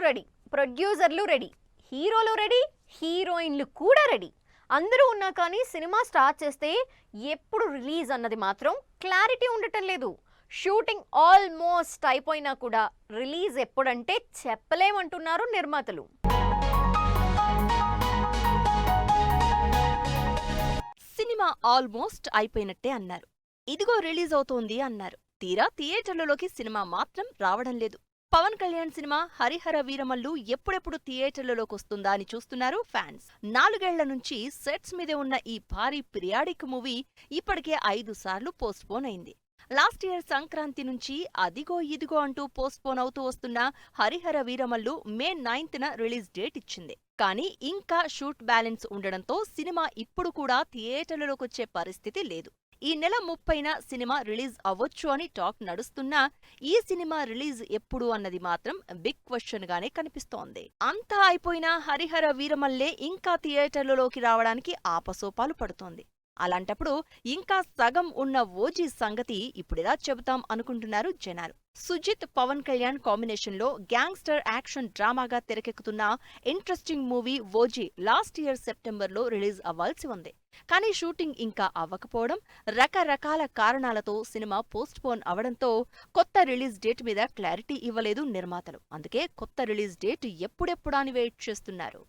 Ready, ప్రొడ్యూసర్లు ready, హీరోలు ready, హీరోయిన్లు కూడా రెడీ. అందరూ ఉన్నా కానీ సినిమా స్టార్ట్ చేస్తే ఎప్పుడు రిలీజ్ అన్నది మాత్రం క్లారిటీ ఉండటం లేదు. షూటింగ్ ఆల్మోస్ట్ అయిపోయినా కూడా రిలీజ్ ఎప్పుడంటే చెప్పలేమంటున్నారు నిర్మాతలు. సినిమా ఆల్మోస్ట్ అయిపోయినట్టే అన్నారు. ఇదిగో రిలీజ్ అవుతోంది అన్నారు. తీరా థియేటర్లలోకి సినిమా మాత్రం రావడం లేదు. పవన్ కళ్యాణ్ సినిమా హరిహర వీరమల్లు ఎప్పుడెప్పుడు థియేటర్లలోకొస్తుందా అని చూస్తున్నారు ఫ్యాన్స్. 4 ఏళ్ల నుంచి సెట్స్ మీదే ఉన్న ఈ భారీ పిరియాడిక్ మూవీ ఇప్పటికే 5 సార్లు పోస్ట్పోన్ అయింది. లాస్ట్ ఇయర్ సంక్రాంతి నుంచి అదిగో ఇదిగో అంటూ పోస్ట్పోన్ అవుతూ వస్తున్న హరిహర వీరమల్లు మే 9న రిలీజ్ డేట్ ఇచ్చింది. కానీ ఇంకా షూట్ బ్యాలెన్స్ ఉండడంతో సినిమా ఇప్పుడు కూడా థియేటర్లలోకొచ్చే పరిస్థితి లేదు. ఈ నెల 30న సినిమా రిలీజ్ అవ్వొచ్చు అని టాక్ నడుస్తున్నా ఈ సినిమా రిలీజ్ ఎప్పుడు అన్నది మాత్రం బిగ్ క్వశ్చన్ గానే కనిపిస్తోంది. అంతా అయిపోయినా హరిహర వీరమల్లే ఇంకా థియేటర్లలోకి రావడానికి ఆపసోపాలు పడుతోంది. అలాంటప్పుడు ఇంకా సగం ఉన్న ఓజీ సంగతి ఇప్పుడెలా చెబుతాం అనుకుంటున్నారు జనాలు. సుజిత్, పవన్ కళ్యాణ్ కాంబినేషన్లో గ్యాంగ్స్టర్ యాక్షన్ డ్రామాగా తెరకెక్కుతున్న interesting movie OG last year సెప్టెంబర్లో రిలీజ్ అవ్వాల్సి ఉంది. కానీ షూటింగ్ ఇంకా అవ్వకపోవడం, రకరకాల కారణాలతో సినిమా పోస్ట్ పోన్ అవడంతో కొత్త రిలీజ్ డేట్ మీద క్లారిటీ ఇవ్వలేదు నిర్మాతలు. అందుకే కొత్త రిలీజ్ డేట్ ఎప్పుడెప్పుడా అని వెయిట్ చేస్తున్నారు.